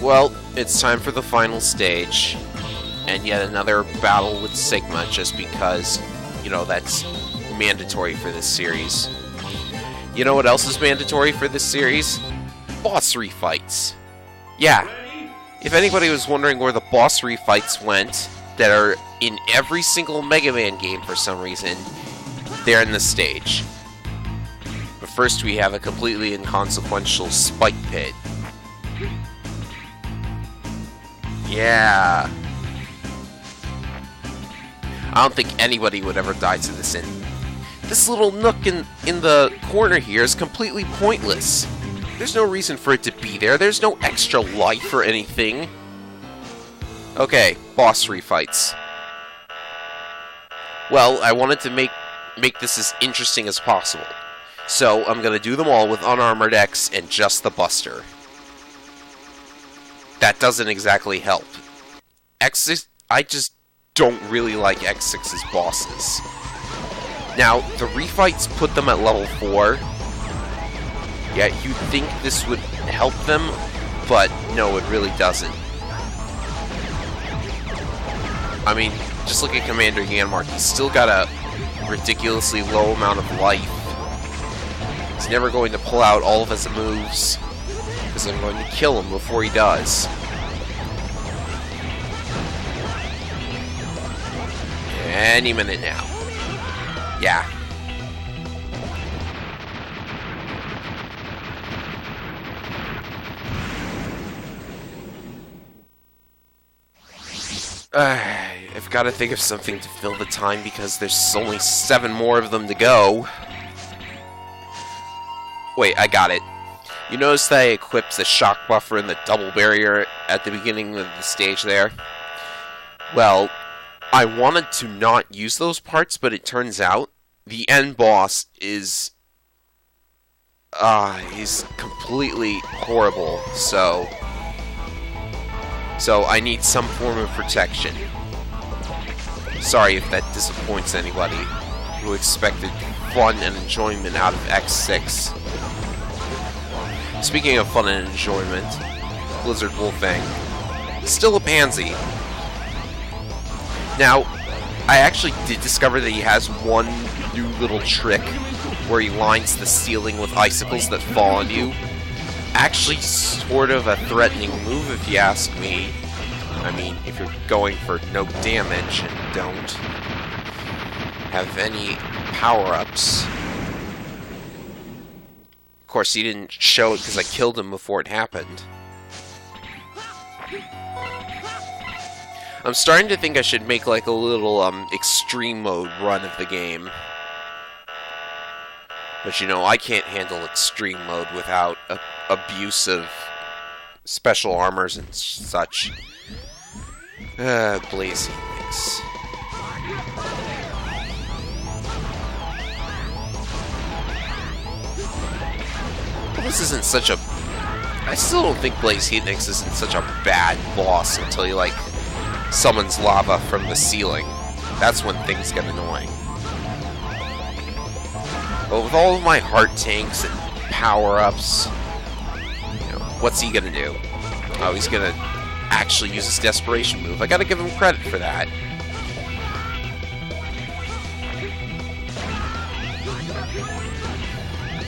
Well, it's time for the final stage, and yet another battle with Sigma, just because, you know, that's mandatory for this series. You know what else is mandatory for this series? Boss refights. Yeah, if anybody was wondering where the boss refights went, that are in every single Mega Man game for some reason, they're in this stage. But first we have a completely inconsequential spike pit. Yeah. I don't think anybody would ever die to this end. This little nook in the corner here is completely pointless. There's no reason for it to be there. There's no extra life or anything. Okay, boss refights. Well, I wanted to make this as interesting as possible. So, I'm gonna do them all with unarmored X and just the Buster. That doesn't exactly help. X6, I just don't really like X6's bosses. Now, the refights put them at level 4. Yeah, you'd think this would help them, but no, it really doesn't. I mean, just look at Commander Yanmark. He's still got a ridiculously low amount of life. He's never going to pull out all of his moves, because I'm going to kill him before he does. Any minute now. Yeah. I've got to think of something to fill the time because there's only 7 more of them to go. Wait, I got it. You notice that I equipped the shock buffer and the double barrier at the beginning of the stage there? Well, I wanted to not use those parts, but it turns out the end boss is... he's completely horrible, so I need some form of protection. Sorry if that disappoints anybody who expected fun and enjoyment out of X6. Speaking of fun and enjoyment, Blizzard Wolfang, still a pansy. Now, I actually did discover that he has one new little trick where he lines the ceiling with icicles that fall on you. Actually, sort of a threatening move if you ask me. I mean, if you're going for no damage and don't have any power-ups. Of course, he didn't show it because I killed him before it happened. I'm starting to think I should make like a little extreme mode run of the game. But you know, I can't handle extreme mode without abuse of special armors and such. Blazing things. Well, this isn't such a... I still don't think Blaze Heatnix isn't such a bad boss until he, like, summons lava from the ceiling. That's when things get annoying. But with all of my heart tanks and power-ups, you know, what's he gonna do? Oh, he's gonna actually use his desperation move. I gotta give him credit for that.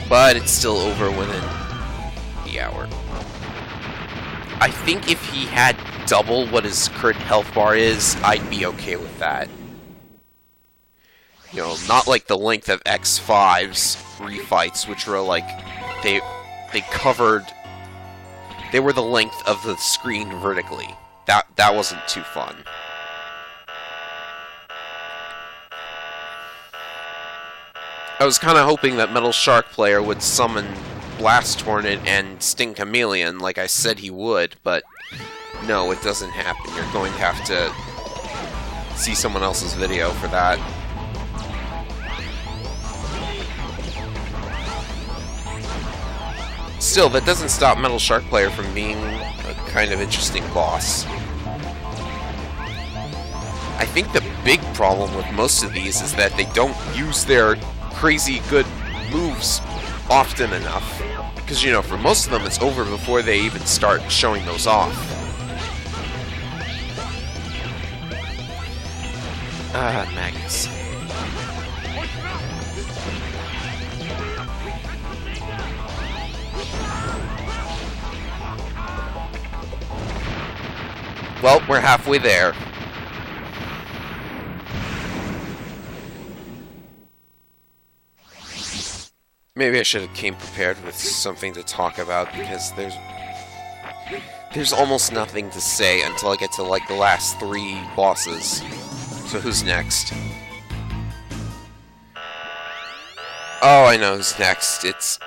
But it's still over within the hour. I think if he had double what his current health bar is, I'd be okay with that. You know, not like the length of X5's refights, which were like, they covered... They were the length of the screen vertically. That wasn't too fun. I was kind of hoping that Metal Shark Player would summon Blast Hornet and Sting Chameleon like I said he would, but no, it doesn't happen. You're going to have to see someone else's video for that. Still, that doesn't stop Metal Shark Player from being a kind of interesting boss. I think the big problem with most of these is that they don't use their crazy good moves often enough. Because, you know, for most of them, it's over before they even start showing those off. Magnus. Well, we're halfway there. Maybe I should have came prepared with something to talk about, because there's almost nothing to say until I get to, like, the last 3 bosses. So who's next? Oh, I know who's next. It's...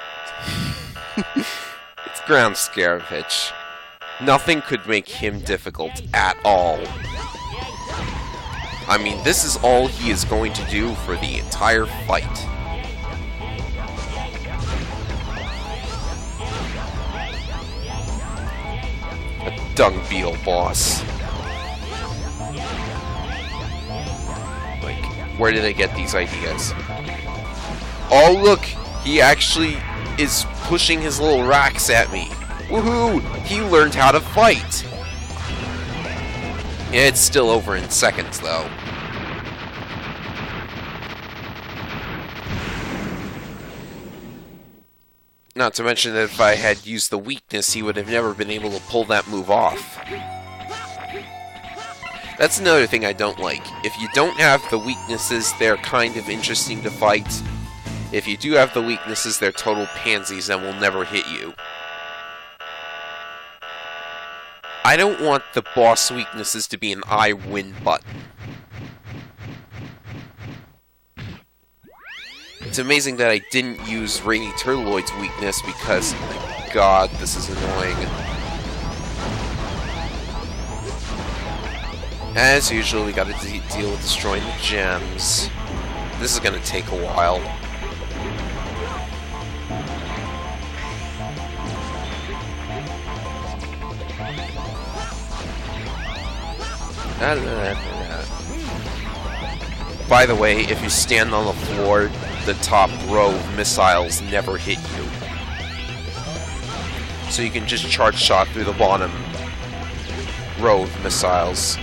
it's Ground Scaravich. Nothing could make him difficult at all. I mean, this is all he is going to do for the entire fight. A dung beetle boss. Like, where did they get these ideas? Oh, look! He actually is pushing his little racks at me. Woohoo! He learned how to fight! Yeah, it's still over in seconds, though. Not to mention that if I had used the weakness, he would have never been able to pull that move off. That's another thing I don't like. If you don't have the weaknesses, they're kind of interesting to fight. If you do have the weaknesses, they're total pansies and will never hit you. I don't want the boss weaknesses to be an I win button. It's amazing that I didn't use Rainy Turtloid's weakness because, God, this is annoying. As usual, we gotta deal with destroying the gems. This is gonna take a while. By the way, if you stand on the floor, the top row of missiles never hit you. So you can just charge shot through the bottom row of missiles.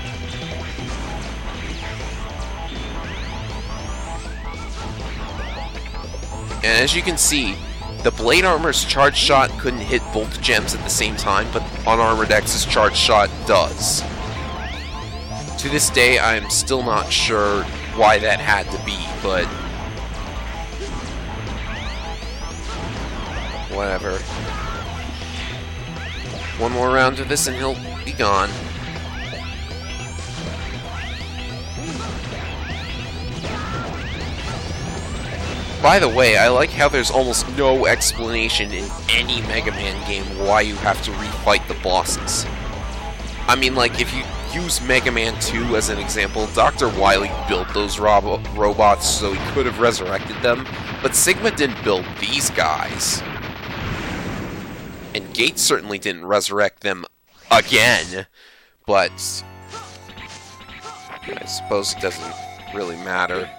And as you can see, the Blade Armor's charge shot couldn't hit both gems at the same time, but Unarmored X's charge shot does. To this day, I'm still not sure why that had to be, but whatever. One more round of this and he'll be gone. By the way, I like how there's almost no explanation in any Mega Man game why you have to refight the bosses. I mean, like, if you use Mega Man 2 as an example, Dr. Wily built those robots so he could have resurrected them, but Sigma didn't build these guys. And Gates certainly didn't resurrect them again, but I suppose it doesn't really matter.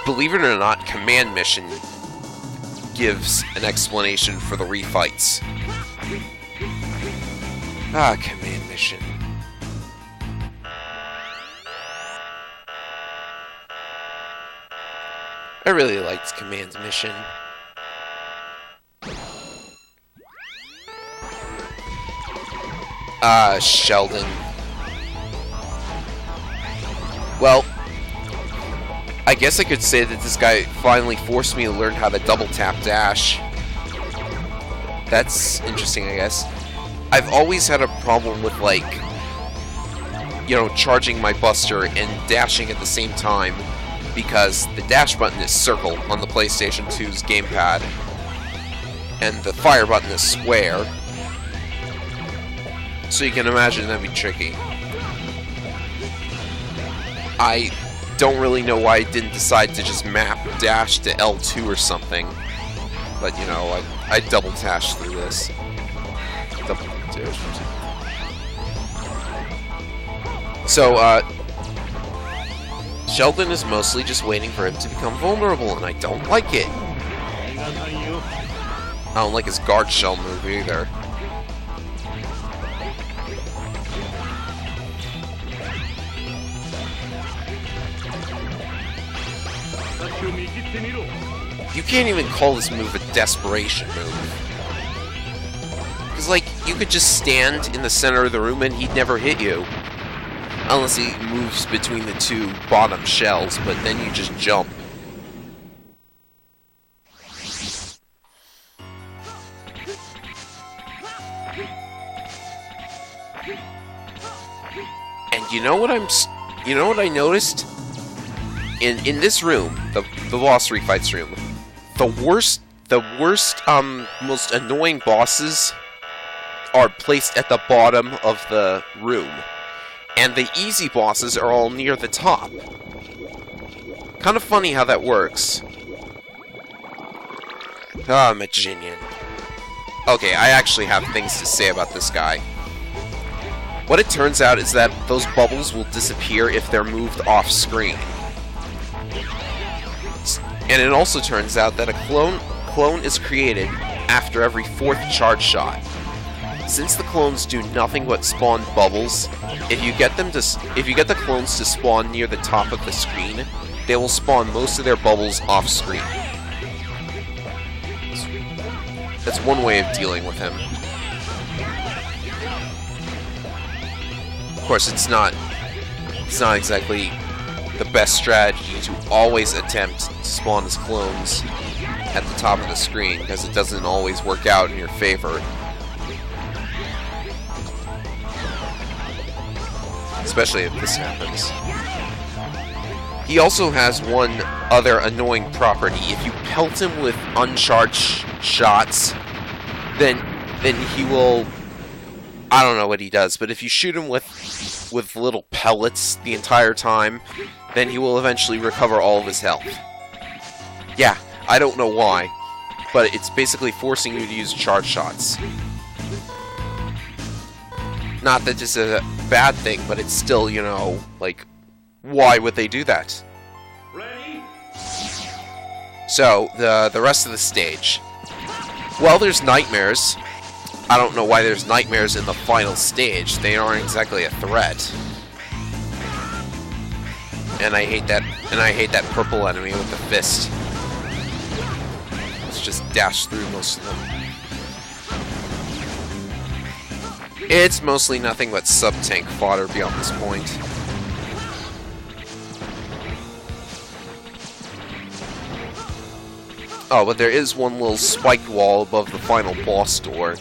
Believe it or not, Command Mission gives an explanation for the refights. Ah, Command Mission. I really liked Command Mission. Ah, Sheldon. Well, I guess I could say that this guy finally forced me to learn how to double tap dash. That's interesting, I guess. I've always had a problem with, like, you know, charging my Buster and dashing at the same time, because the dash button is circle on the PlayStation 2's gamepad, and the fire button is square. So you can imagine that'd be tricky. I don't really know why I didn't decide to just map dash to L2 or something, but, you know, I double dash through this. So, Sheldon is mostly just waiting for him to become vulnerable, and I don't like it. I don't like his guard shell move either. You can't even call this move a desperation move. Because, like, you could just stand in the center of the room and he'd never hit you. Unless he moves between the two bottom shells, but then you just jump. And you know what I noticed? In this room, the boss refights room, the worst, most annoying bosses are placed at the bottom of the room, and the easy bosses are all near the top. Kind of funny how that works. Ah, Maginian. Okay, I actually have things to say about this guy. What it turns out is that those bubbles will disappear if they're moved off screen. And it also turns out that a clone is created after every 4th charge shot. Since the clones do nothing but spawn bubbles, if you get the clones to spawn near the top of the screen, they will spawn most of their bubbles off screen. That's one way of dealing with him. Of course, it's not exactly the best strategy to always attempt to spawn his clones at the top of the screen, because it doesn't always work out in your favor. Especially if this happens. He also has one other annoying property. If you pelt him with uncharged shots, then he will... I don't know what he does, but if you shoot him with little pellets the entire time, then he will eventually recover all of his health. Yeah, I don't know why, but it's basically forcing you to use charge shots. Not that this is a bad thing, but it's still, you know, like, why would they do that? Ready? So, the rest of the stage. Well, there's nightmares. I don't know why there's nightmares in the final stage. They aren't exactly a threat. And I hate that purple enemy with the fist. Let's just dash through most of them. It's mostly nothing but sub-tank fodder beyond this point. Oh, but there is one little spiked wall above the final boss door.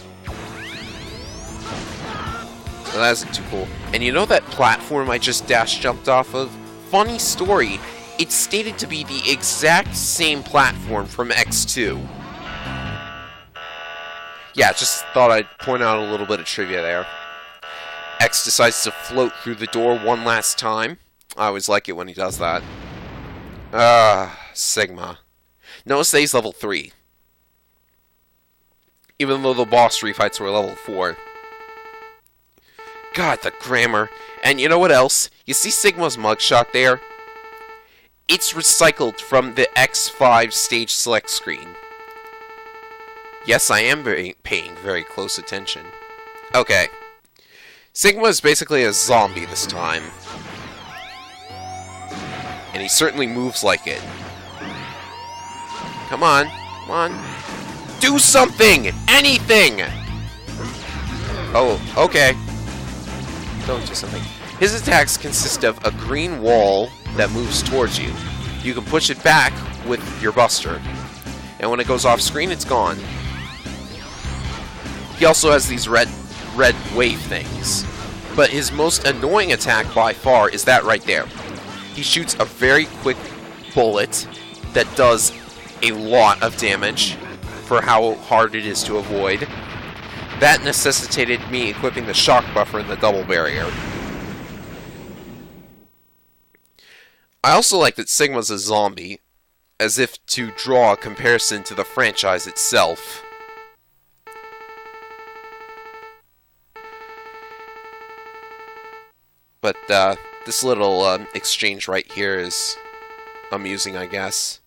So that isn't too cool. And you know that platform I just dash jumped off of? Funny story, it's stated to be the exact same platform from X2. Yeah, just thought I'd point out a little bit of trivia there. X decides to float through the door one last time. I always like it when he does that. Sigma. Notice that he's level 3. Even though the boss refights were level 4. God, the grammar. And you know what else? You see Sigma's mugshot there? It's recycled from the X5 stage select screen. Yes, I am paying very close attention. Okay. Sigma is basically a zombie this time. And he certainly moves like it. Come on. Come on. Do something! Anything! Oh, okay. Don't do something. His attacks consist of a green wall that moves towards you. You can push it back with your buster. And when it goes off screen, it's gone. He also has these red wave things. But his most annoying attack by far is that right there. He shoots a very quick bullet that does a lot of damage for how hard it is to avoid. That necessitated me equipping the shock buffer and the double barrier. I also like that Sigma's a zombie, as if to draw a comparison to the franchise itself. But this little exchange right here is amusing, I guess.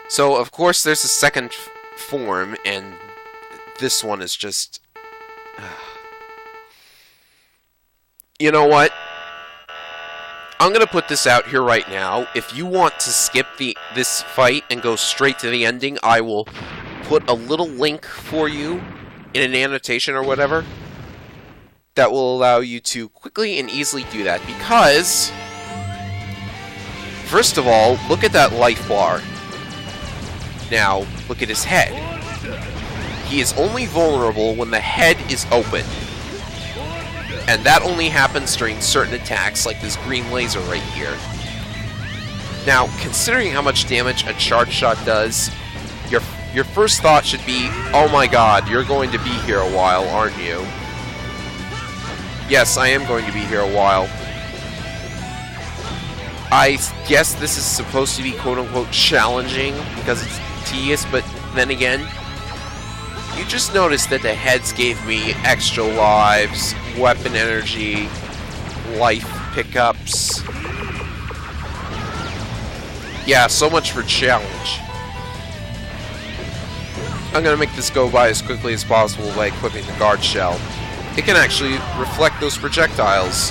So, of course, there's a second form, and this one is just... You know what? I'm gonna put this out here right now. If you want to skip this fight and go straight to the ending, I will put a little link for you in an annotation or whatever that will allow you to quickly and easily do that. Because, first of all, look at that life bar. Now, look at his head. He is only vulnerable when the head is open. And that only happens during certain attacks, like this green laser right here. Now, considering how much damage a charge shot does, your first thought should be, oh my god, you're going to be here a while, aren't you? Yes, I am going to be here a while. I guess this is supposed to be quote-unquote challenging, because it's tedious, but then again, you just noticed that the heads gave me extra lives, weapon energy, life pickups. Yeah, so much for challenge. I'm gonna make this go by as quickly as possible by equipping the guard shell. It can actually reflect those projectiles.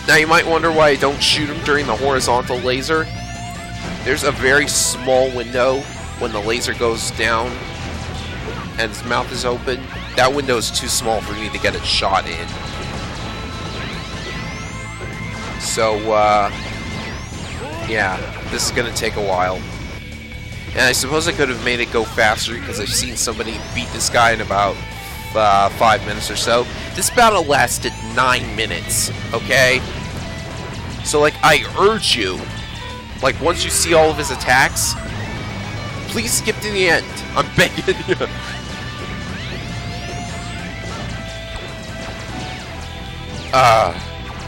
Now you might wonder why I don't shoot him during the horizontal laser. There's a very small window when the laser goes down and his mouth is open. That window is too small for me to get a shot in. So, yeah, this is gonna take a while. And I suppose I could have made it go faster because I've seen somebody beat this guy in about 5 minutes or so. This battle lasted 9 minutes, okay? So, like, I urge you, like, once you see all of his attacks, please skip to the end. I'm begging you.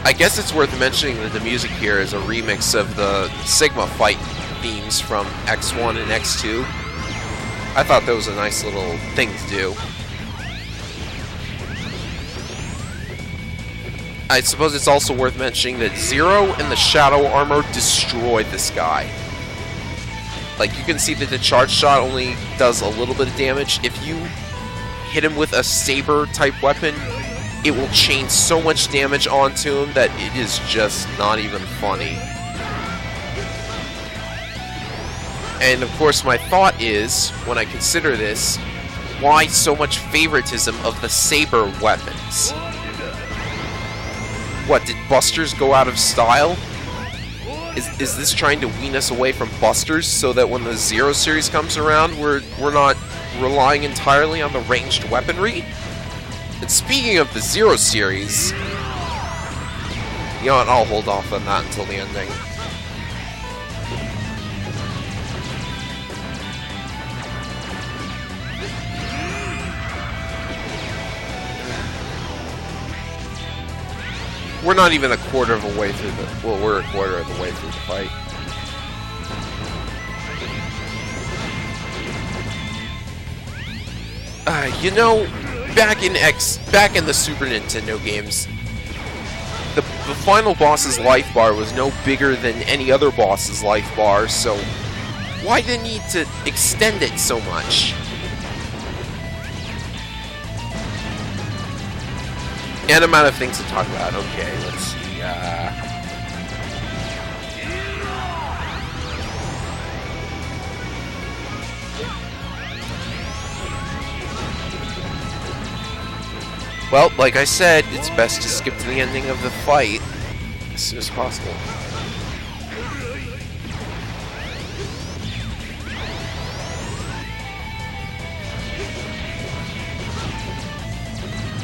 I guess it's worth mentioning that the music here is a remix of the Sigma fight themes from X1 and X2. I thought that was a nice little thing to do. I suppose it's also worth mentioning that Zero and the Shadow Armor destroyed this guy. Like, you can see that the charge shot only does a little bit of damage. If you hit him with a saber-type weapon, it will chain so much damage onto him that it is just not even funny. And, of course, my thought is, when I consider this, why so much favoritism of the saber weapons? What, did Busters go out of style? Is this trying to wean us away from Busters so that when the Zero series comes around, we're not relying entirely on the ranged weaponry? And speaking of the Zero series, you know what, I'll hold off on that until the ending. We're not even a quarter of a way through the... Well, we're a quarter of the way through the fight. You know, back in the Super Nintendo games, the final boss's life bar was no bigger than any other boss's life bar, so why the need to extend it so much? And amount of things to talk about. Okay, let's see. Well, like I said, it's best to skip to the ending of the fight as soon as possible.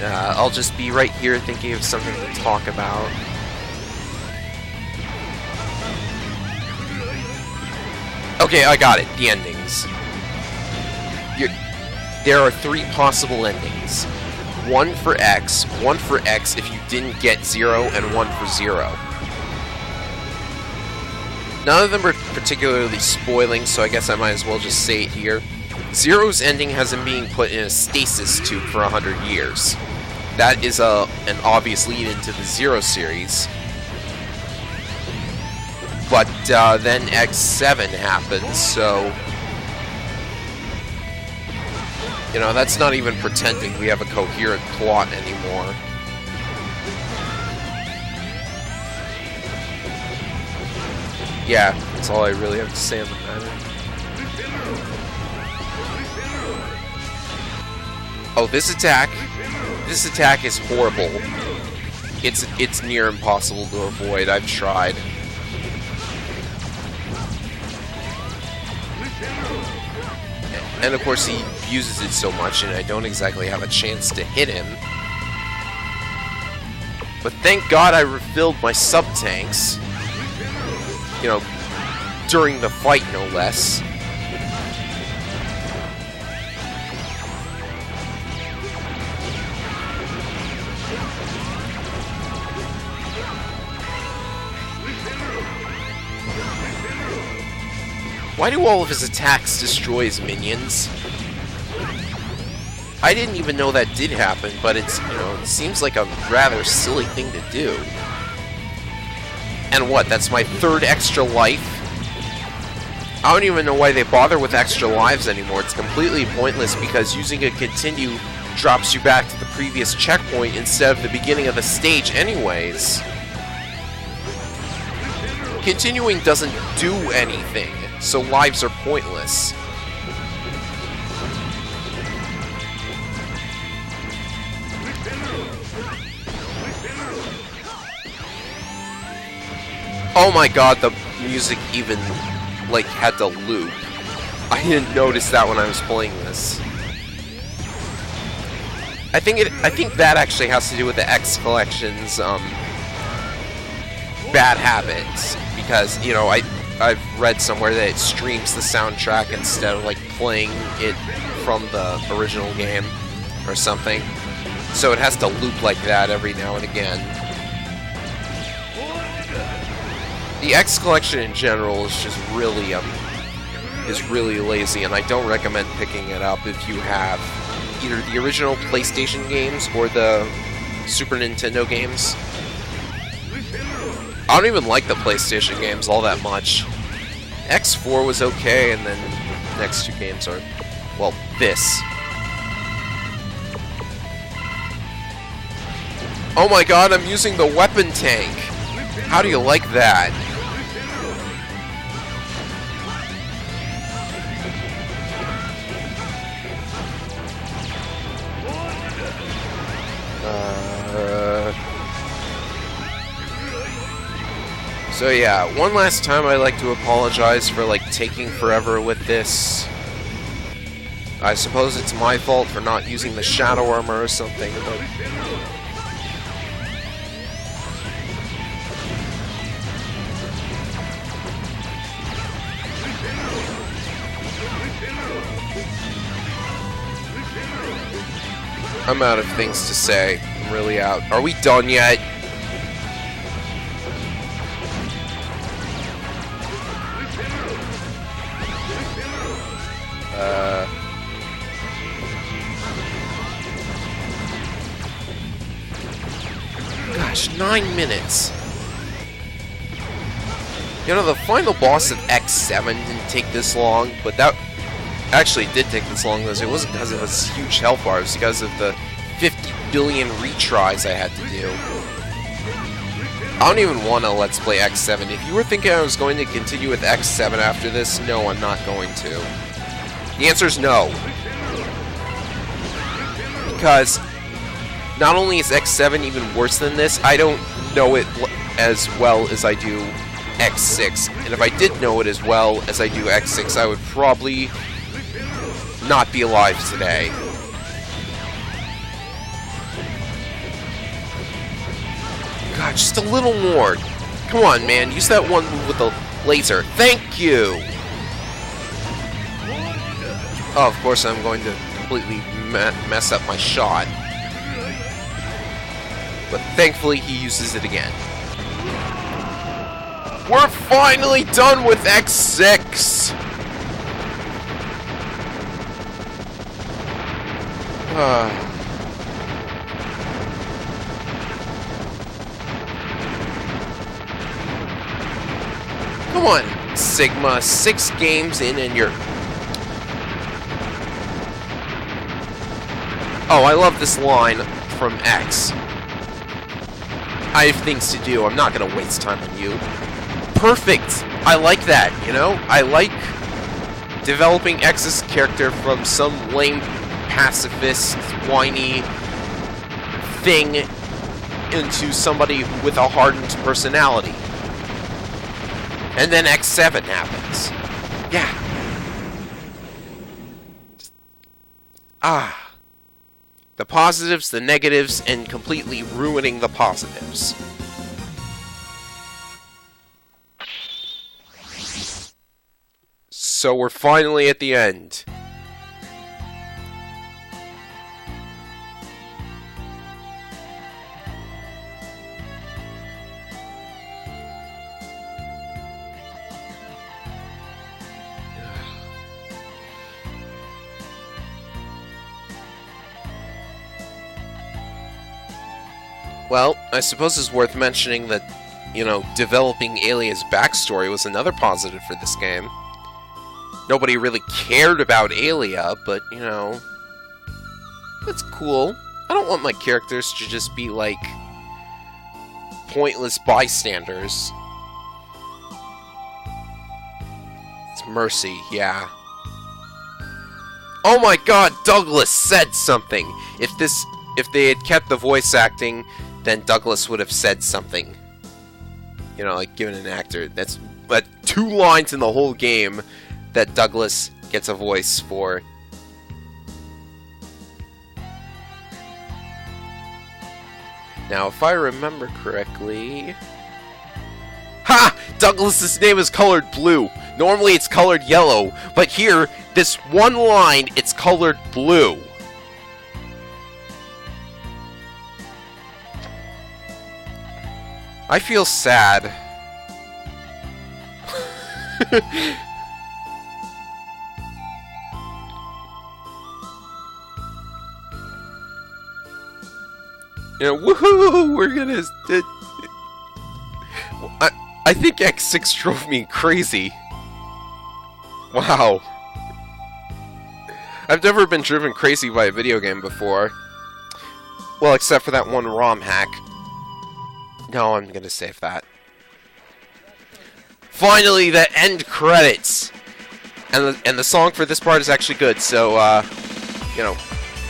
I'll just be right here thinking of something to talk about. Okay, I got it. The endings. There are 3 possible endings. One for X if you didn't get Zero, and one for Zero. None of them are particularly spoiling, so I guess I might as well just say it here. Zero's ending has him being put in a stasis tube for 100 years. That is an obvious lead into the Zero series. But then X7 happens, so... You know, that's not even pretending we have a coherent plot anymore. Yeah, that's all I really have to say on the matter. Oh, this attack is horrible. It's near impossible to avoid. I've tried. And of course he uses it so much and I don't exactly have a chance to hit him. But thank God I refilled my sub-tanks. You know, during the fight no less. Why do all of his attacks destroy his minions? I didn't even know that did happen, but it's, you know, it seems like a rather silly thing to do. And what, that's my third extra life? I don't even know why they bother with extra lives anymore. It's completely pointless because using a continue drops you back to the previous checkpoint instead of the beginning of the stage anyways. Continuing doesn't do anything, so lives are pointless. Oh my god, the music even, like, had to loop. I didn't notice that when I was playing this. I think that actually has to do with the X Collection's, bad habits. Because, you know, I've read somewhere that it streams the soundtrack instead of, like, playing it from the original game or something. So it has to loop like that every now and again. The X Collection in general is just really, really lazy, and I don't recommend picking it up if you have either the original PlayStation games or the Super Nintendo games. I don't even like the PlayStation games all that much. X4 was okay, and then the next two games are, well, this. Oh my god, I'm using the weapon tank! How do you like that? So yeah, one last time I'd like to apologize for, like, taking forever with this. I suppose it's my fault for not using the shadow armor or something, but... I'm out of things to say. I'm really out. Are we done yet? Gosh, 9 minutes. You know, the final boss of X7 didn't take this long, but that actually did take this long because it wasn't because of its huge health bar, it was because of the 50 billion retries I had to do. I don't even want to Let's Play X7. If you were thinking I was going to continue with X7 after this, no, I'm not going to. The answer is no. Because not only is X7 even worse than this, I don't know it as well as I do X6. And if I did know it as well as I do X6, I would probably not be alive today. God, just a little more. Come on, man. Use that one move with the laser. Thank you! Oh, of course I'm going to completely mess up my shot. But thankfully he uses it again. We're finally done with X6! Come on, Sigma. 6 games in and you're... Oh, I love this line from X. I have things to do. I'm not going to waste time on you. Perfect. I like that, you know? I like developing X's character from some lame pacifist, whiny thing into somebody with a hardened personality. And then X7 happens. Yeah. The positives, the negatives, and completely ruining the positives. So we're finally at the end. Well, I suppose it's worth mentioning that, you know, developing Alia's backstory was another positive for this game. Nobody really cared about Alia, but, you know, that's cool. I don't want my characters to just be, like, pointless bystanders. It's Mercy, yeah. Oh my god, Douglas said something! If they had kept the voice acting, then Douglas would have said something. You know, like, given an actor. That's but 2 lines in the whole game that Douglas gets a voice for. Now, if I remember correctly... Ha! Douglas's name is colored blue. Normally it's colored yellow, but here, this one line, it's colored blue. I feel sad. You know, woohoo! We're gonna... I think X6 drove me crazy. Wow. I've never been driven crazy by a video game before. Well, except for that one ROM hack. No, I'm gonna save that. Finally, the end credits! And the song for this part is actually good, so, you know,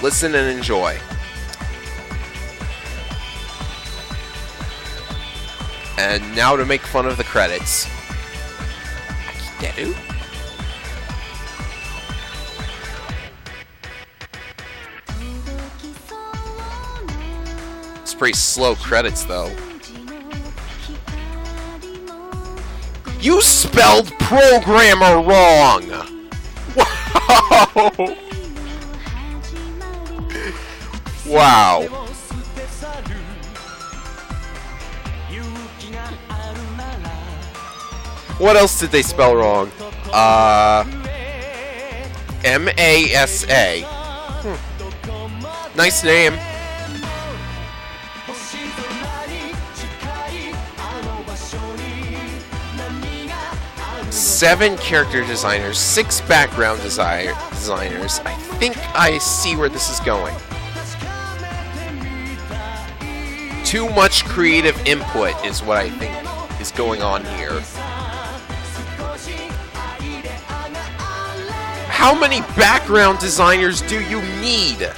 listen and enjoy. And now to make fun of the credits. Akideru? It's pretty slow credits, though. You spelled programmer wrong! Wow! Wow. What else did they spell wrong? M-A-S-A. Nice name. Seven character designers, 6 background designers. I think I see where this is going. Too much creative input is what I think is going on here. How many background designers do you need?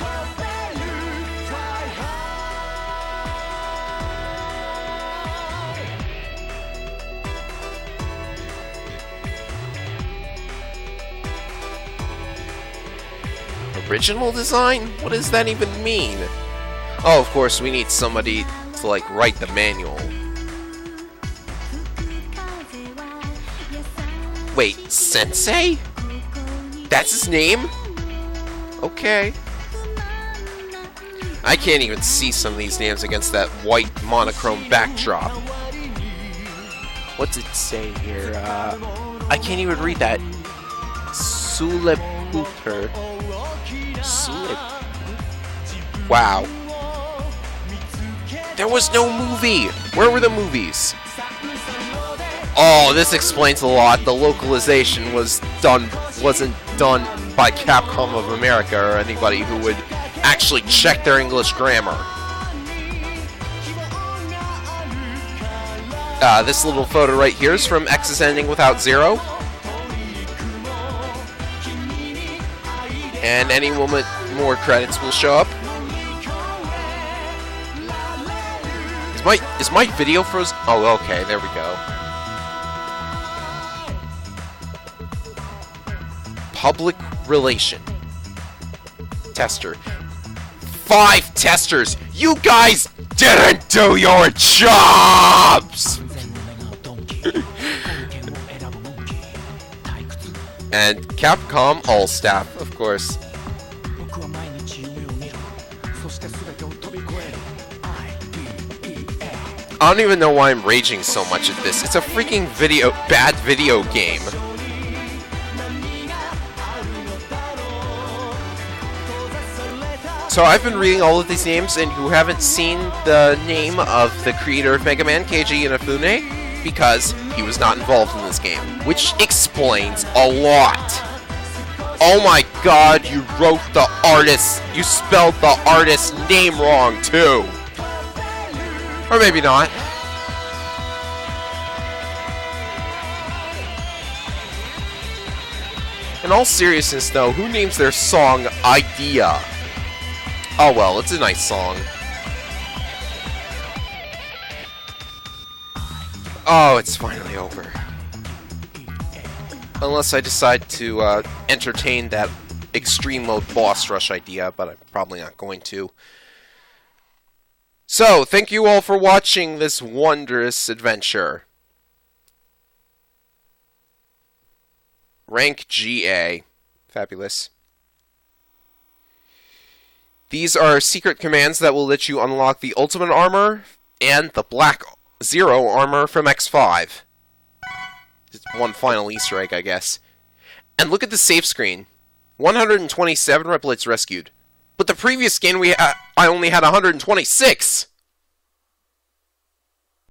Original design? What does that even mean? Oh, of course, we need somebody to, like, write the manual. Wait, Sensei? That's his name? Okay. I can't even see some of these names against that white monochrome backdrop. What's it say here? I can't even read that. Suleputer. Wow. There was no movie! Where were the movies? Oh, this explains a lot. The localization wasn't done by Capcom of America or anybody who would actually check their English grammar. This little photo right here is from X's ending without Zero. And any moment more credits will show up. Is my video frozen? Oh, okay, there we go. Public relation. Tester. 5 testers! You guys didn't do your jobs! And Capcom All Staff, of course. I don't even know why I'm raging so much at this. It's a freaking bad video game. So I've been reading all of these names, and who haven't seen the name of the creator of Mega Man, Keiji Inafune, because he was not involved in this game, which explains a lot. Oh my god, you wrote the artist, you spelled the artist's name wrong too. Or maybe not. In all seriousness though, who names their song Idea? Oh well, it's a nice song. Oh, it's finally over. Unless I decide to entertain that extreme mode boss rush idea, but I'm probably not going to. So, thank you all for watching this wondrous adventure. Rank GA. Fabulous. These are secret commands that will let you unlock the Ultimate Armor and the Black Zero Armor from X5. Just one final Easter egg, I guess. And look at the save screen. 127 replicates rescued. But the previous game I only had 126!